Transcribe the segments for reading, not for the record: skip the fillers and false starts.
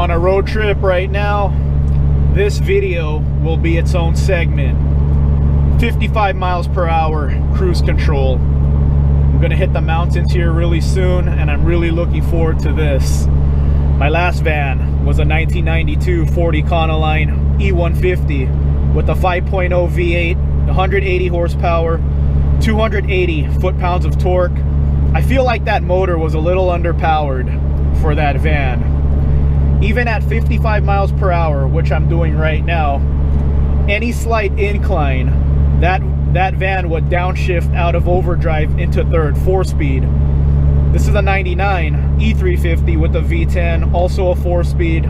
on a road trip right now. This video will be its own segment. 55 miles per hour cruise control. I'm gonna hit the mountains here really soon, and I'm really looking forward to this. My last van was a 1992 Ford Econoline E150 with a 5.0 V8, 180 horsepower, 280 foot-pounds of torque. I feel like that motor was a little underpowered for that van. Even at 55 miles per hour, which I'm doing right now, any slight incline, that van would downshift out of overdrive into third, 4-speed. This is a 99 E350 with a V10, also a 4-speed.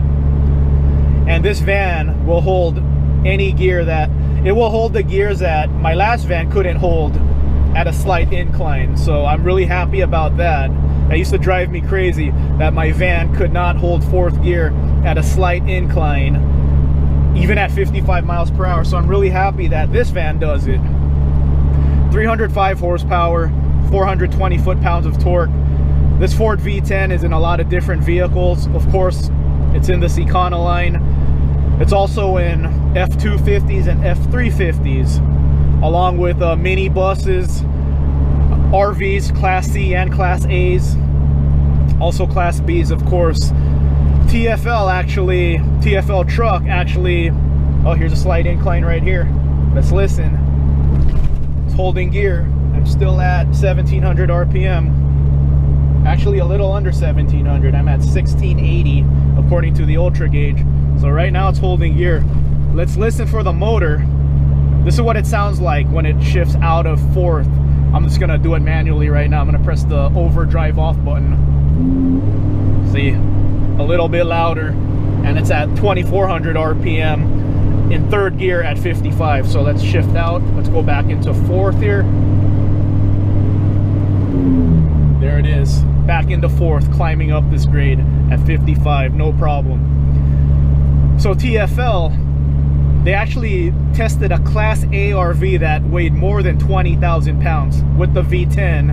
And this van will hold any gear that, it will hold the gears that my last van couldn't hold at a slight incline. So I'm really happy about that. That used to drive me crazy that my van could not hold fourth gear at a slight incline, even at 55 miles per hour. So I'm really happy that this van does it. 305 horsepower, 420 foot-pounds of torque. This Ford V10 is in a lot of different vehicles. Of course, it's in this Econoline. It's also in F250s and F350s, along with mini buses, RVs, Class C and Class A's, also Class B's, of course. TFL truck actually, oh, here's a slight incline right here. Let's listen. It's holding gear. I'm still at 1700 RPM. Actually a little under 1700. I'm at 1680 according to the Ultra gauge. So right now it's holding gear. Let's listen for the motor. This is what it sounds like when it shifts out of fourth. I'm just gonna do it manually right now. I'm gonna press the overdrive off button. See, a little bit louder, and it's at 2400 RPM in third gear at 55. So let's shift out. Let's go back into fourth here. There it is, back into fourth, climbing up this grade at 55, no problem. So TFL, they actually tested a Class A RV that weighed more than 20,000 pounds with the V10.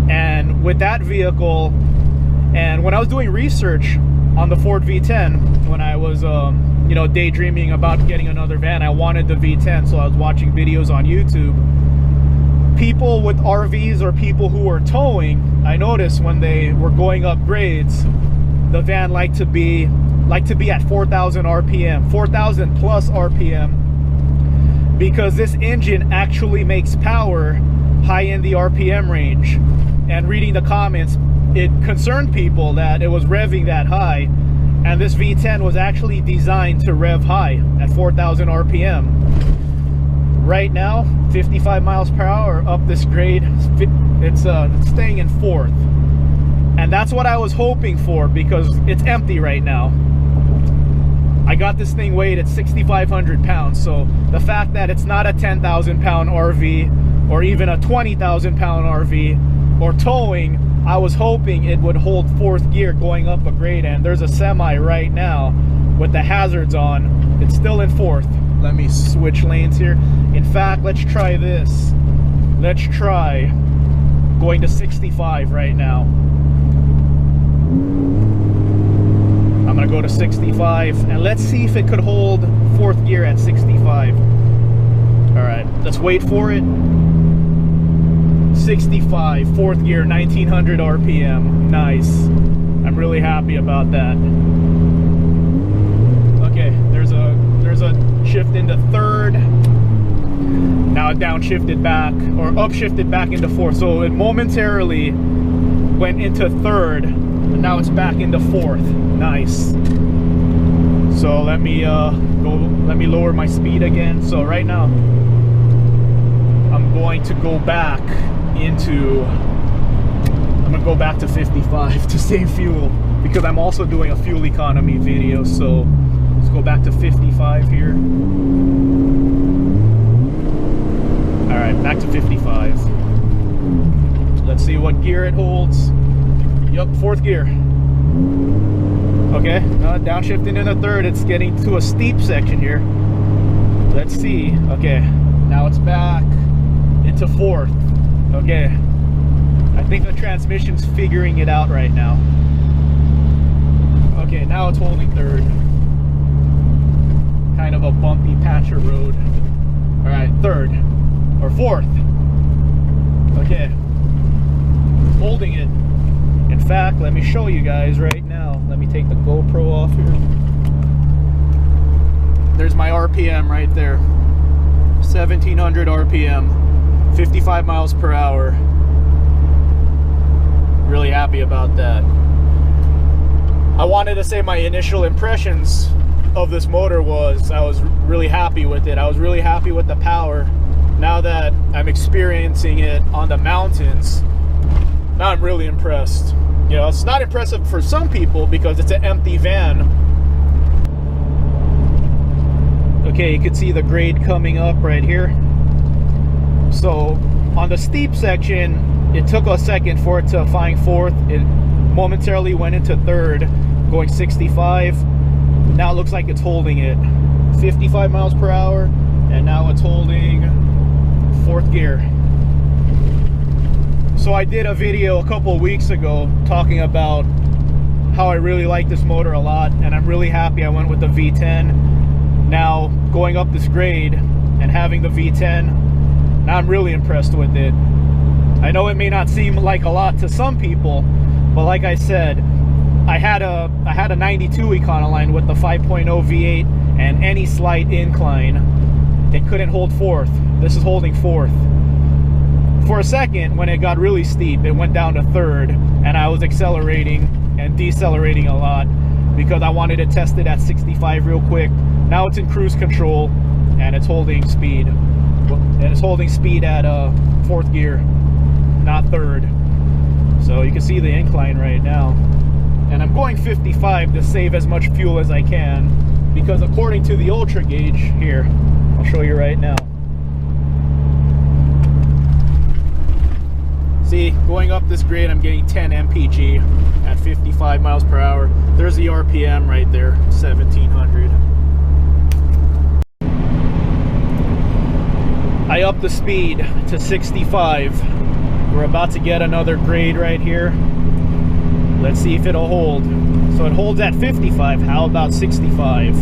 And with that vehicle, and when I was doing research on the Ford V10, when I was you know, daydreaming about getting another van, I wanted the V10, so I was watching videos on YouTube. People with RVs or people who were towing, I noticed when they were going up grades, the van liked to be at 4,000 RPM, 4,000 plus RPM, because this engine actually makes power high in the RPM range. And reading the comments, it concerned people that it was revving that high, and this V10 was actually designed to rev high at 4,000 RPM. Right now, 55 miles per hour up this grade, it's staying in fourth. And that's what I was hoping for, because it's empty right now. I got this thing weighed at 6,500 pounds, so the fact that it's not a 10,000 pound RV or even a 20,000 pound RV or towing, I was hoping it would hold fourth gear going up a grade. And there's a semi right now with the hazards on. It's still in fourth. Let me switch lanes here. In fact, let's try this. Let's try going to 65 right now. I'm gonna go to 65 and let's see if it could hold fourth gear at 65. All right, let's wait for it. 65, fourth gear, 1900 RPM. Nice. I'm really happy about that. Okay, there's a shift into third. Now it downshifted back, or upshifted back into fourth. So it momentarily went into third, and now it's back into fourth. Nice. So let me lower my speed again. So right now I'm going to go back to 55 to save fuel, because I'm also doing a fuel economy video. So let's go back to 55 here. All right, back to 55. Let's see what gear it holds. Yep, fourth gear. Okay, downshifting in a third. It's getting to a steep section here. Let's see. Okay, now it's back into fourth. Okay, I think the transmission's figuring it out right now. Okay, now it's holding third. Kind of a bumpy patch of road. All right, third or fourth. Okay, holding it. In fact, let me show you guys right now. Let me take the GoPro off here. There's my RPM right there. 1700 RPM, 55 miles per hour. Really happy about that. I wanted to say my initial impressions of this motor was I was really happy with it. I was really happy with the power. Now that I'm experiencing it on the mountains, now I'm really impressed. You know, it's not impressive for some people because it's an empty van. Okay, you can see the grade coming up right here. So on the steep section, it took a second for it to find fourth. It momentarily went into third, going 65. Now it looks like it's holding it 55 miles per hour, and now it's holding fourth gear. So I did a video a couple weeks ago talking about how I really like this motor a lot, and I'm really happy I went with the V10. Now going up this grade and having the V10, now I'm really impressed with it. I know it may not seem like a lot to some people, but like I said, I had a 92 Econoline with the 5.0 V8, and any slight incline, it couldn't hold fourth. This is holding fourth. For a second, when it got really steep, it went down to third, and I was accelerating and decelerating a lot because I wanted to test it at 65 real quick. Now it's in cruise control, and it's holding speed. And it's holding speed at fourth gear, not third. So you can see the incline right now. And I'm going 55 to save as much fuel as I can, because according to the Ultra gauge here, I'll show you right now. See, going up this grade, I'm getting 10 mpg at 55 miles per hour. There's the RPM right there, 1700. I upped the speed to 65. We're about to get another grade right here. Let's see if it'll hold. So it holds at 55. How about 65?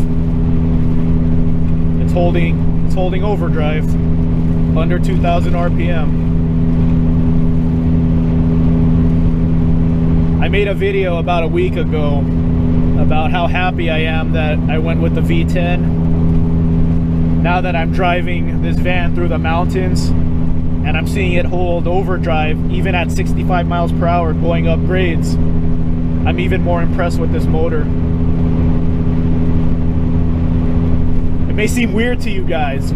It's holding overdrive under 2000 RPM. I made a video about a week ago about how happy I am that I went with the V10. Now that I'm driving this van through the mountains and I'm seeing it hold overdrive even at 65 miles per hour going up grades, I'm even more impressed with this motor. It may seem weird to you guys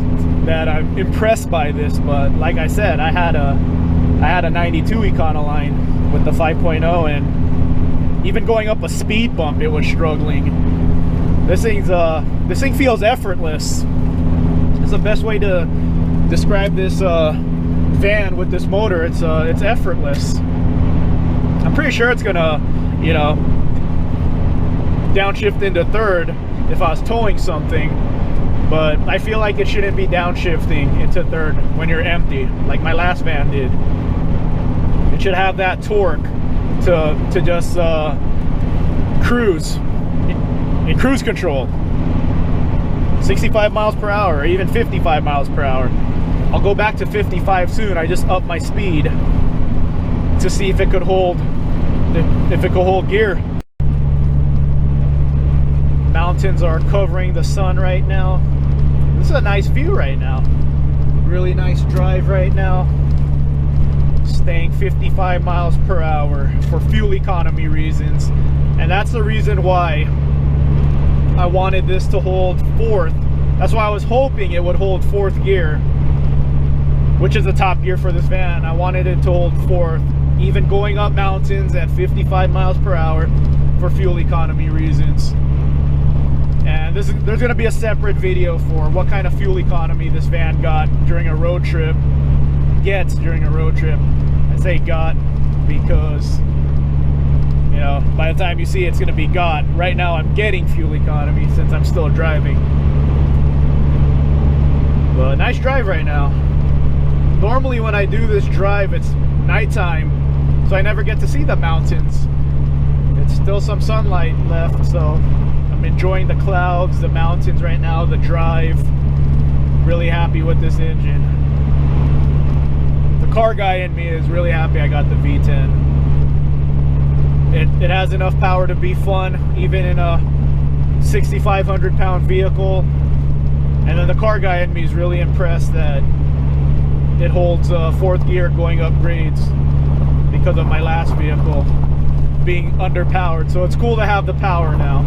that I'm impressed by this, but like I said, I had a 92 Econoline with the 5.0, and even going up a speed bump, it was struggling. This thing feels effortless. It's the best way to describe this van with this motor. It's effortless. I'm pretty sure it's gonna, you know, downshift into third if I was towing something, but I feel like it shouldn't be downshifting into third when you're empty, like my last van did. It should have that torque to just cruise in cruise control, 65 miles per hour, or even 55 miles per hour. I'll go back to 55 soon. I just upped my speed to see if it could hold, gear. Mountains are covering the sun right now. This is a nice view right now. Really nice drive right now. Staying 55 miles per hour for fuel economy reasons, and that's the reason why I wanted this to hold fourth. That's why I was hoping it would hold fourth gear, which is the top gear for this van. I wanted it to hold fourth, even going up mountains at 55 miles per hour for fuel economy reasons. And there's going to be a separate video for what kind of fuel economy this van got during a road trip. Gets during a road trip. I say got because, you know, by the time you see it's going to be got. Right now I'm getting fuel economy since I'm still driving. But nice drive right now. Normally when I do this drive, it's nighttime, so I never get to see the mountains. It's still some sunlight left, so I'm enjoying the clouds, the mountains right now, the drive. Really happy with this engine. The car guy in me is really happy I got the V10. It has enough power to be fun, even in a 6,500 pound vehicle. And then the car guy in me is really impressed that it holds fourth gear going up grades because of my last vehicle being underpowered. So it's cool to have the power now.